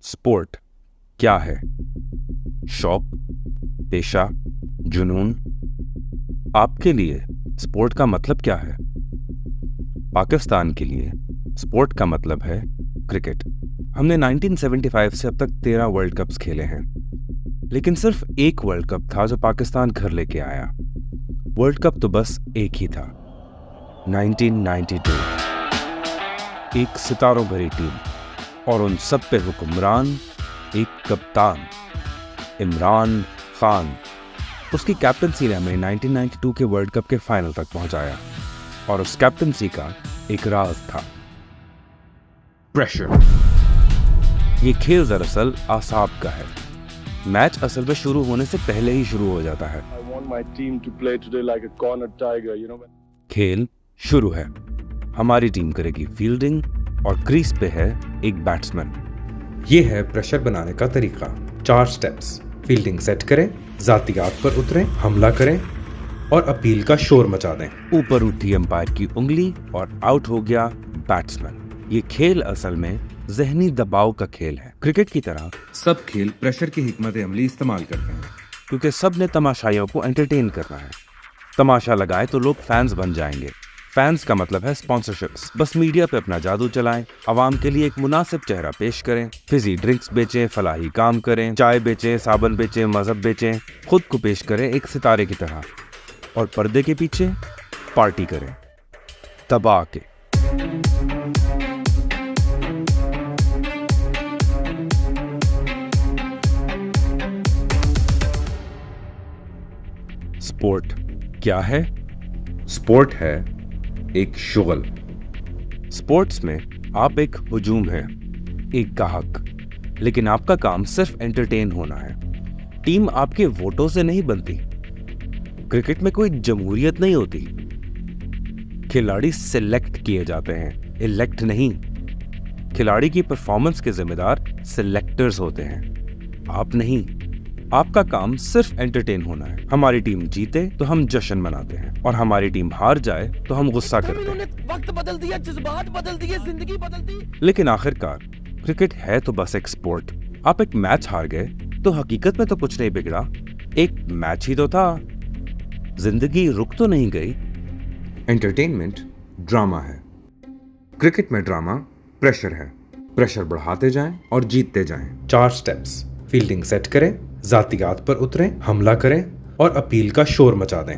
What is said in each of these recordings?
Sport क्या है? शौक, पेशा, जुनून? आपके लिए स्पोर्ट का मतलब क्या है? पाकिस्तान के लिए स्पोर्ट का मतलब है क्रिकेट। हमने 1975 से अब तक 13 वर्ल्ड कप्स खेले हैं, लेकिन सिर्फ एक वर्ल्ड कप था जो पाकिस्तान घर लेके आया। वर्ल्ड कप तो बस एक ही था, 1992। एक सितारों भरी टीम और उन सब पे हुक्मरान एक कप्तान, इमरान खान। उसकी कैप्टनसी ने हमें 1992 के वर्ल्ड कप के फाइनल तक पहुंचाया, और उस कैप्टनसी का एक राज था, प्रेशर। ये खेल दरअसल आसाब का है। मैच असल में शुरू होने से पहले ही शुरू हो जाता है। खेल शुरू है, हमारी टीम करेगी फील्डिंग और क्रीज पे है एक बैट्समैन। ये है प्रेशर बनाने का तरीका। 4 स्टेप्स। फील्डिंग सेट करें, जातियात पर उतरें, हमला करें और अपील का शोर मचा दें। ऊपर उठी अंपायर की उंगली और आउट हो गया बैट्समैन। ये खेल असल में जहनी दबाव का खेल है। क्रिकेट की तरह सब खेल प्रेशर की हिकमत अमली इस्तेमाल करते हैं, क्योंकि सब ने तमाशाइयों को एंटरटेन करना है। तमाशा लगाए तो लोग फैंस बन जाएंगे। फैंस का मतलब है स्पॉन्सरशिप्स। बस मीडिया पे अपना जादू चलाएं, आवाम के लिए एक मुनासिब चेहरा पेश करें, फिजी ड्रिंक्स बेचें, फलाही काम करें, चाय बेचें, साबुन बेचें, मजहब बेचें, खुद को पेश करें एक सितारे की तरह, और पर्दे के पीछे पार्टी करें दबा के। स्पोर्ट क्या है? स्पोर्ट है एक शुगल। स्पोर्ट्स में आप एक हुजूम है, एक गाहक, लेकिन आपका काम सिर्फ एंटरटेन होना है। टीम आपके वोटों से नहीं बनती। क्रिकेट में कोई जमहूरियत नहीं होती। खिलाड़ी सिलेक्ट किए जाते हैं, इलेक्ट नहीं। खिलाड़ी की परफॉर्मेंस के जिम्मेदार सिलेक्टर्स होते हैं, आप नहीं। आपका काम सिर्फ एंटरटेन होना है। हमारी टीम जीते तो हम जश्न मनाते हैं, और हमारी टीम हार जाए तो हम गुस्सा करते हैं। वक्त बदल दिया, जज्बात बदल दिए, जिंदगी बदल दी। लेकिन आखिरकार क्रिकेट है तो बस एक स्पोर्ट। आप एक मैच हार गए तो हकीकत में तो कुछ नहीं बिगड़ा, एक मैच ही तो था। जिंदगी रुक तो नहीं गई। एंटरटेनमेंट ड्रामा है। क्रिकेट में ड्रामा प्रेशर है। प्रेशर बढ़ाते जाएं और जीतते जाएं। 4 स्टेप्स। फील्डिंग सेट करें, जातियात पर उतरें, हमला करें और अपील का शोर मचा दें।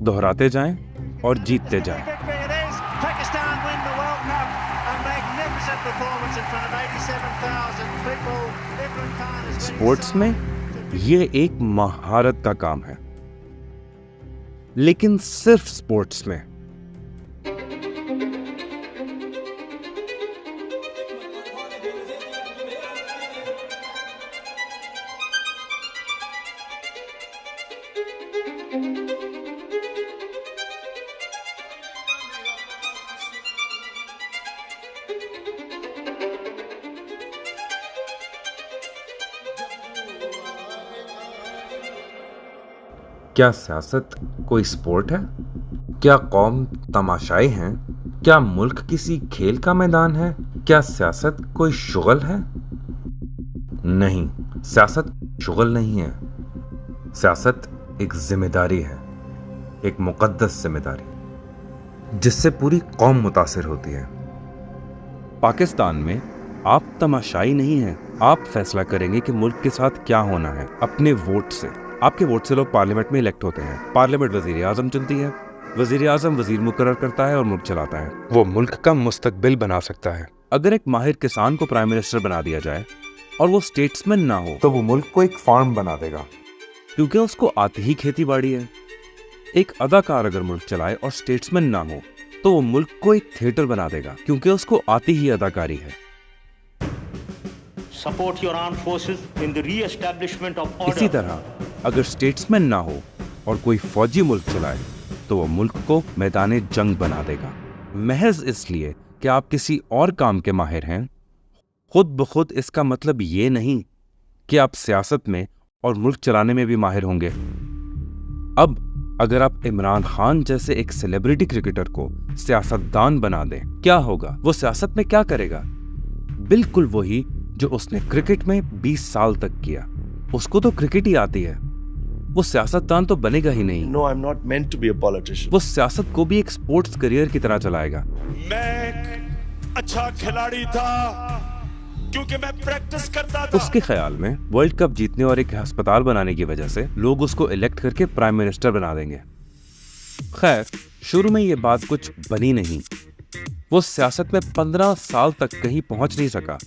दोहराते जाएं और जीतते जाएं। स्पोर्ट्स में ये एक महारत का काम है, लेकिन सिर्फ स्पोर्ट्स में। क्या सियासत कोई स्पोर्ट है? क्या कौम तमाशाई हैं? क्या मुल्क किसी खेल का मैदान है? क्या सियासत कोई शुगल है? नहीं, सियासत शुगल नहीं है। सियासत एक जिम्मेदारी है, एक मुकद्दस जिम्मेदारी, जिससे पूरी कौम मुतासिर होती है। पाकिस्तान में आप तमाशाई नहीं हैं। आप फैसला करेंगे कि मुल्क के साथ क्या होना है अपने वोट से। आपके वोट से लोग पार्लियामेंट में इलेक्ट होते हैं। पार्लियामेंट वजीर आजम चुनती है, वजीर आजम वजीर मुकर्रर करता है और मुल्क चलाता है। वो मुल्क का मुस्तकबिल बना सकता है। अगर एक माहिर किसान को प्राइम मिनिस्टर बना दिया जाए और वो स्टेट्समैन ना हो, तो वो मुल्क को एक फार्म बना देगा, क्योंकि उसको आती ही खेती बाड़ी है। एक अदाकार अगर मुल्क चलाए और स्टेट्समैन ना हो, तो वो मुल्क को एक थिएटर बना देगा, क्योंकि उसको आती ही अदाकारी है। Support your armed forces in the re-establishment of order. इसी तरह अगर स्टेट्समैन ना हो और कोई फौजी मुल्क चलाए, तो वो मुल्क को मैदाने जंग बना देगा, महज इसलिए कि आप किसी और काम के माहिर हैं। खुद ब खुद इसका मतलब ये नहीं कि आप सियासत में और मुल्क चलाने में भी माहिर होंगे। अब अगर आप इमरान खान जैसे एक सेलिब्रिटी क्रिकेटर को सियासतदान बना दें, क्या होगा? वो सियासत में क्या करेगा? बिल्कुल वही जो उसने क्रिकेट में 20 साल तक किया। उसको तो क्रिकेट ही आती है, वो सियासतदान तो बनेगा ही नहीं। No, I'm not meant to be a politician. वो सियासत को भी एक स्पोर्ट्स करियर की तरह चलाएगा। मैं एक अच्छा खिलाड़ी था क्योंकि मैं प्रैक्टिस करता था। उसके ख्याल में वर्ल्ड कप जीतने और एक अस्पताल बनाने की वजह से लोग उसको इलेक्ट करके प्राइम मिनिस्टर बना देंगे। खैर, शुरू में ये बात कुछ बनी नहीं। वो सियासत में 15 साल तक कहीं पहुंच नहीं सका।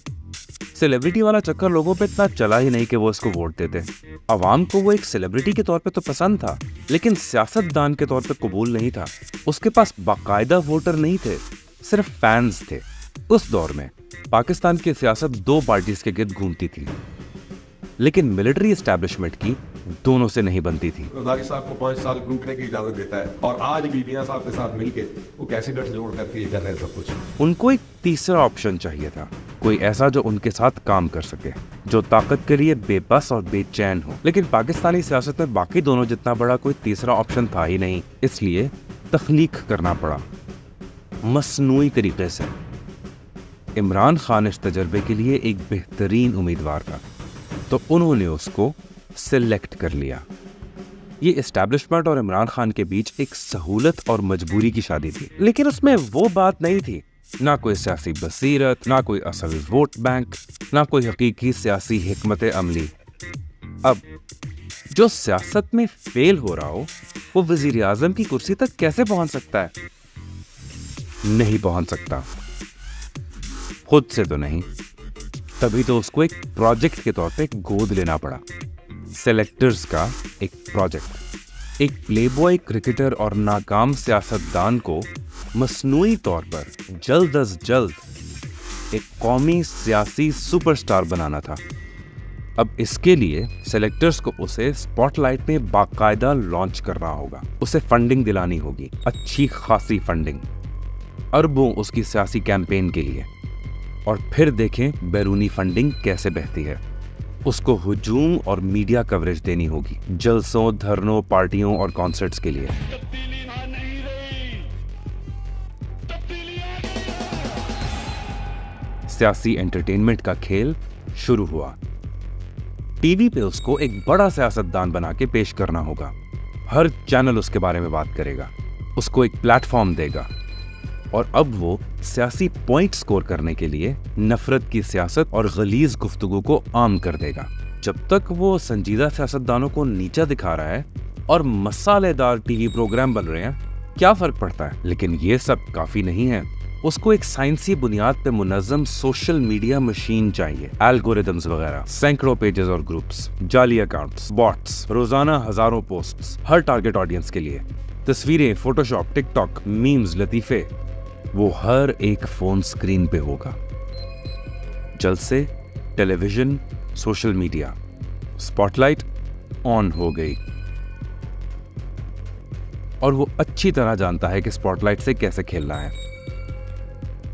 सेलिब्रिटी वाला चक्कर लोगों पे इतना चला ही नहीं कि वो इसको वोट देते। अवाम को वो एक सेलिब्रिटी के तौर पे तो पसंद था, लेकिन सियासतदान के तौर पे कबूल नहीं था। उसके पास बाकायदा वोटर नहीं थे, सिर्फ फैंस थे। उस दौर में पाकिस्तान की सियासत 2 पार्टीज के गिर्द घूमती थी, लेकिन मिलिट्री एस्टैब्लिशमेंट की दोनों से नहीं बनती थी। रजाई साहब को 5 साल रुकने की इजाजत देता है और आज भी मियां साहब के साथ मिलके वो कैसे गठजोड़ करके ये कर रहे हैं सब कुछ। उनको एक तीसरा ऑप्शन चाहिए था, कोई ऐसा जो उनके साथ काम कर सके, जो ताकत के लिए बेबस और बेचैन हो। लेकिन पाकिस्तानी सियासत में बाकी दोनों जितना बड़ा कोई तीसरा ऑप्शन था ही नहीं, इसलिए तख्लीक करना पड़ा मसनूई तरीके से। इमरान खान इस तजर्बे के लिए एक बेहतरीन उम्मीदवार था, तो उन्होंने उसको सिलेक्ट कर लिया। ये एस्टैब्लिशमेंट और इमरान खान के बीच एक सहूलत और मजबूरी की शादी थी, लेकिन उसमें वो बात नहीं थी, ना कोई सियासी बसीरत, ना कोई असल वोट बैंक, ना कोई हकीकी सियासी हिकमत अमली। अब जो सियासत में फेल हो रहा हो, वो वजीर आजम की कुर्सी तक कैसे पहुंच सकता है? नहीं पहुंच सकता, खुद से तो नहीं। तभी तो उसको एक प्रोजेक्ट के तौर पे गोद लेना पड़ा। सेलेक्टर्स का एक प्रोजेक्ट, एक प्लेबॉय क्रिकेटर और नाकाम सियासतदान को मसनूई तौर पर जल्द अज जल्द एक कौमी सियासी सुपरस्टार बनाना था। अब इसके लिए सेलेक्टर्स को उसे स्पॉटलाइट में बाकायदा लॉन्च करना होगा। उसे फंडिंग दिलानी होगी, अच्छी खासी फंडिंग, अरबों उसकी सियासी कैंपेन के लिए। और फिर देखें बैरूनी फंडिंग कैसे बहती है। उसको हुजूम और मीडिया कवरेज देनी होगी, जलसों, धरनों, पार्टियों और कॉन्सर्ट्स के लिए। सियासी एंटरटेनमेंट का खेल शुरू हुआ। टीवी पे उसको एक बड़ा सियासतदान बना के पेश करना होगा। हर चैनल उसके बारे में बात करेगा, उसको एक प्लेटफॉर्म देगा। और अब वो सियासी पॉइंट स्कोर करने के लिए नफरत की सियासत और गलीज गुफ्तगू को आम कर देगा। जब तक वो संजीदा सियासतदानों को नीचा दिखा रहा है और मसालेदार टीवी प्रोग्राम बन रहे हैं, क्या फर्क पड़ता है? लेकिन ये सब काफी नहीं है। उसको एक साइंसी बुनियाद पे मुनज़्ज़म सोशल मीडिया मशीन चाहिए, एल्गोरिदम्स वगैरह, सैकड़ों पेजेस और ग्रुप्स, जाली अकाउंट्स, बॉट्स, रोजाना हजारों पोस्ट्स, हर टारगेट ऑडियंस के लिए, तस्वीरें, फोटोशॉप, टिकटॉक, मीम्स, लतीफे। वो हर एक फोन स्क्रीन पे होगा। जलसे, television, social media, spotlight on हो गई। और वो अच्छी तरह जानता है कि स्पॉटलाइट से कैसे खेलना है।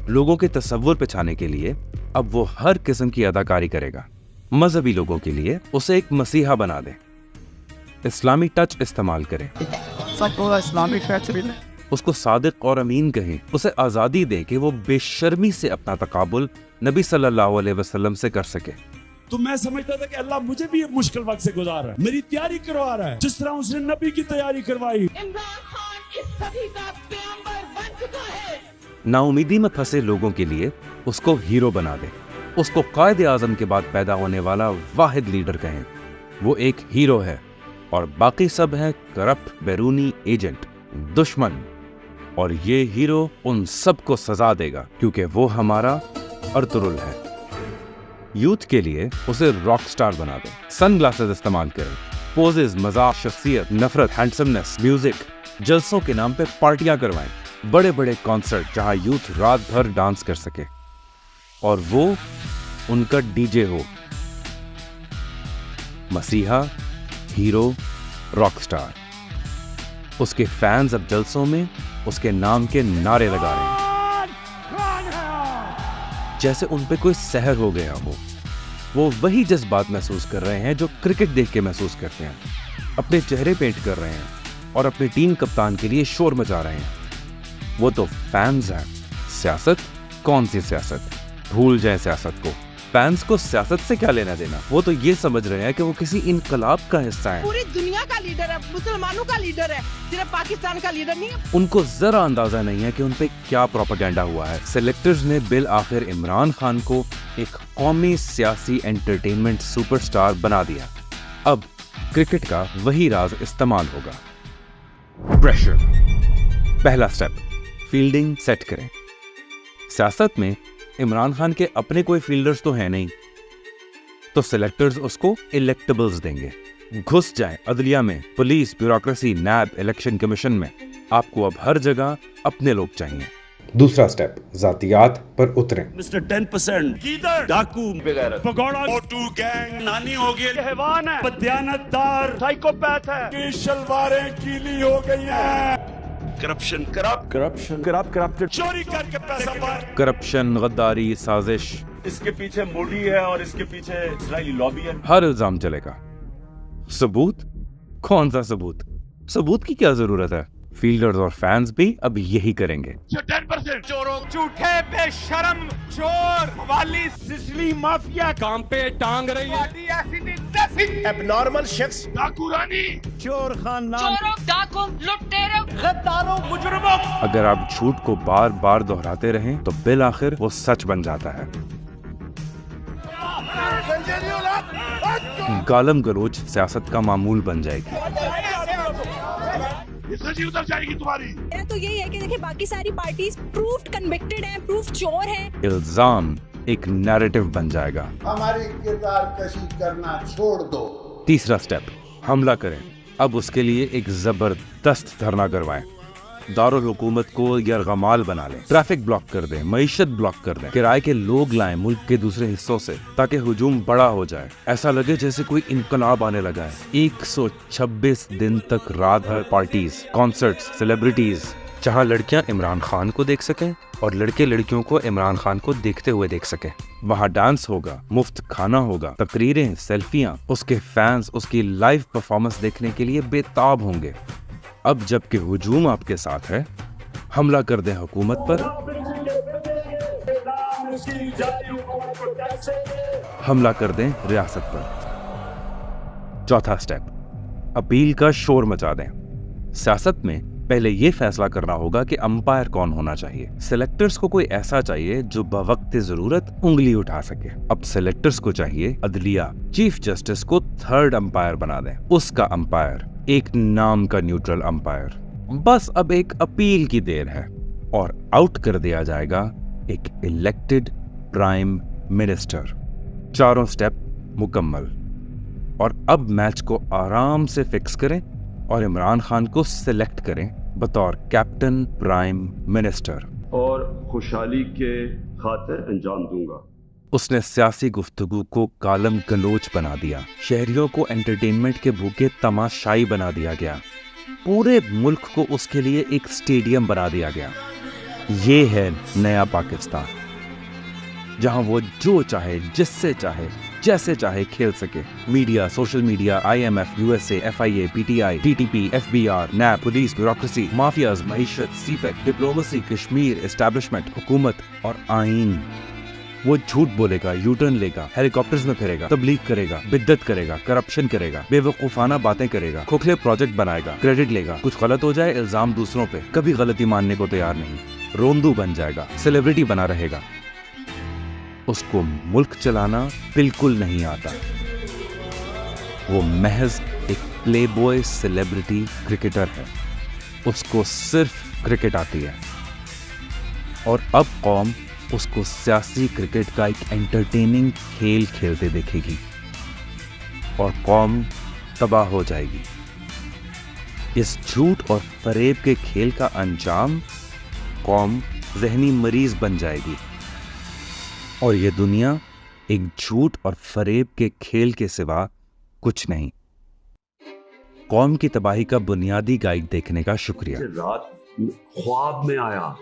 लोगों के तसव्वुर पे छाने के लिए अब वो हर किस्म की अदाकारी करेगा। मजहबी लोगों के लिए उसे एक मसीहा बना दे, इस्लामी टच इस्तेमाल करे, उसको सादिक और अमीन कहें, उसे आजादी दे कि वो बेशर्मी से अपना तकाबुल नबी सल्लल्लाहु अलैहि वसल्लम से कर सके। तो मैं समझता था कि अल्लाह मुझे भी एक मुश्किल वक्त से गुजार रहा है, मेरी तैयारी करवा रहा है, जिस तरह उसने नबी की तैयारी करवाई। इमरान खान इस सदी का पैगंबर बन चुका है। नाउमीदी में फंसे लोगों के लिए उसको हीरो बना दे, उसको कायदे आजम के बाद पैदा होने वाला वाहिद लीडर कहें। वो एक हीरो है और बाकी सब है करप्ट, बैरूनी एजेंट, दुश्मन। और ये हीरो उन सबको सजा देगा, क्योंकि वो हमारा अर्तुरुल है। यूथ के लिए उसे रॉक स्टार बना दे, सनग्लासेस इस्तेमाल करें, पोजेस, मजाक, शख्सियत, नफरत, हैंडसमनेस, म्यूजिक, जलसों के नाम पे पार्टियां करवाएं, बड़े बड़े कॉन्सर्ट जहां यूथ रात भर डांस कर सके और वो उनका डीजे हो। मसीहा, हीरो, रॉक स्टार। उसके फैंस अब जलसों में उसके नाम के नारे लगा रहे हैं, जैसे उन पे कोई सहर हो गया हो। वो वही जज्बात महसूस कर रहे हैं जो क्रिकेट देख के महसूस करते हैं। अपने चेहरे पेंट कर रहे हैं और अपने टीम कप्तान के लिए शोर मचा रहे हैं। वो तो फैंस हैं। सियासत? कौन सी सियासत? भूल जाए सियासत को। फैंस को सियासत से क्या लेना देना, वो तो ये समझ रहे हैं कि वो किसी इनकलाब का हिस्सा है। पूरी दुनिया का लीडर है, मुसलमानों का लीडर है, सिर्फ पाकिस्तान का लीडर नहीं है। उनको जरा अंदाजा नहीं है कि उन पे क्या प्रोपेगेंडा हुआ है। सिलेक्टर्स ने बिल आखिर इमरान खान को एक कौमी सियासी एंटरटेनमेंट सुपरस्टार बना दिया। अब क्रिकेट का वही राज इस्तेमाल होगा। प्रेशर। पहला स्टेप, फील्डिंग सेट करें। सियासत में इमरान खान के अपने कोई फील्डर्स तो हैं नहीं, तो सिलेक्टर्स उसको इलेक्टेबल्स देंगे। घुस जाएं अदलिया में, पुलिस, ब्यूरोक्रेसी, नैब, इलेक्शन कमीशन में, आपको अब हर जगह अपने लोग चाहिए। दूसरा स्टेप, जातियात पर उतरें। मिस्टर 10% गीदड़, डाकू, पगोड़ा, मोटू गैंग, नानी हो गई, हैवान है, बदयानतदार, साइकोपैथ है, की शलवारें गीली हो गई हैं। करप्शन, करप्टेड, चोरी करके पैसा पार, करप्शन, गद्दारी, साजिश, इसके पीछे मोदी है और इसके पीछे इजरायली लॉबी है। हर इल्जाम चलेगा। सबूत? कौन सा सबूत? सबूत की क्या जरूरत है? फील्डर्स और फैंस भी अब यही करेंगे। 10% चोरों, झूठे, बेशरम चोर, वाली सिसली माफिया काम पे टांग रही है। एबनॉर्मल शख्स, डाकू रानी, चोर खानदान, चोरों, डाकुओं, लुटेरों, गद्दारों, मुजरिमों। अगर आप झूठ को बार बार दोहराते रहें तो बिल आखिर वो सच बन जाता है। गालम गलोच सियासत का मामूल बन जाएगी। उतर जाएगी तुम्हारी। तो यही है कि देखिए बाकी सारी पार्टीज प्रूफ्ड कन्विक्टेड हैं, प्रूफ चोर हैं। इल्जाम एक नैरेटिव बन जाएगा। हमारी किरदार कशी करना छोड़ दो। तीसरा स्टेप, हमला करें। अब उसके लिए एक जबरदस्त धरना करवाएं। दारुल हुकूमत को यरगमाल बना लें, ट्रैफिक ब्लॉक कर दें, मईशत ब्लॉक कर दें, किराए के लोग लाएं मुल्क के दूसरे हिस्सों से, ताकि हुजूम बड़ा हो जाए, ऐसा लगे जैसे कोई इनकलाब आने लगा है। 126 दिन तक रात भर पार्टीज, कॉन्सर्ट्स, सेलिब्रिटीज, जहां लड़कियां इमरान खान को देख सकें और लड़के लड़कियों को इमरान खान को देखते हुए देख सकें। वहां डांस होगा, मुफ्त खाना होगा, तकरीरें, सेल्फियां, उसके फैंस उसकी लाइव परफॉर्मेंस देखने के लिए बेताब होंगे। अब जबकि हुजूम आपके साथ है, हमला कर दें हुकूमत पर, हमला कर दें रियासत पर। चौथा स्टेप, अपील का शोर मचा दें। सियासत में पहले यह फैसला करना होगा कि अंपायर कौन होना चाहिए। सिलेक्टर्स को कोई ऐसा चाहिए जो बवक्त जरूरत उंगली उठा सके। अब सिलेक्टर्स को चाहिए अदलिया, चीफ जस्टिस को थर्ड अंपायर बना दें, उसका अंपायर एक नाम का न्यूट्रल अंपायर। बस अब एक अपील की देर है और आउट कर दिया जाएगा एक इलेक्टेड प्राइम मिनिस्टर। चारों स्टेप मुकम्मल। और अब मैच को आराम से फिक्स करें और इमरान खान को सिलेक्ट करें बतौर कैप्टन प्राइम मिनिस्टर। और खुशहाली के खातिर अंजाम दूंगा। उसने सियासी गुफ्तगू को गालम गलोच बना दिया, शहरियों को एंटरटेनमेंट के भूखे तमाशाई बना दिया गया, पूरे मुल्क को उसके लिए एक स्टेडियम बना दिया गया। ये है नया पाकिस्तान, जहां वो जो चाहे, जिससे चाहे, जैसे चाहे खेल सके। Media, social media, IMF, USA, FIA, PTI, TTP, FBR, NAB, police, bureaucracy, mafias, मईशत, सीपेक, डिप्लोमेसी, कश्मीर, एस्टैब्लिशमेंट, हुकूमत और आईन। वो झूठ बोलेगा, यूटर्न लेगा, हेलीकॉप्टर्स में फिरेगा, तबलीग करेगा, बिद्दत करेगा, करप्शन करेगा, बेवकूफाना बातें करेगा, खोखले प्रोजेक्ट बनाएगा, क्रेडिट लेगा, कुछ गलत हो जाए इल्जाम दूसरों पे, कभी गलती मानने को तैयार नहीं, रोंदू बन जाएगा, सेलिब्रिटी बना रहेगा। उसको मुल्क चलाना बिल्कुल नहीं आता। वो महज एक प्लेबॉय सेलिब्रिटी क्रिकेटर है, उसको सिर्फ क्रिकेट आती है। और अब कौम उसको सियासी क्रिकेट का एक एंटरटेनिंग खेल खेलते देखेगी और कौम तबाह हो जाएगी। इस झूठ और फरेब के खेल का अंजाम, कौम जहनी मरीज बन जाएगी और ये दुनिया एक झूठ और फरेब के खेल के सिवा कुछ नहीं। कौम की तबाही का बुनियादी गाइड देखने का शुक्रिया। रात ख्वाब में आया,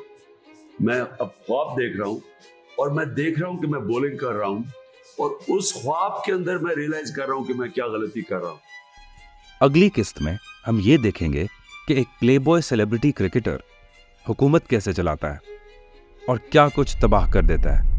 मैं अब ख्वाब देख रहा हूं और मैं देख रहा हूं कि मैं बॉलिंग कर रहा हूं और उस ख्वाब के अंदर मैं रियलाइज कर रहा हूं कि मैं क्या गलती कर रहा हूं। अगली किस्त में हम ये देखेंगे कि एक प्लेबॉय सेलिब्रिटी क्रिकेटर हुकूमत कैसे चलाता है और क्या कुछ तबाह कर देता है।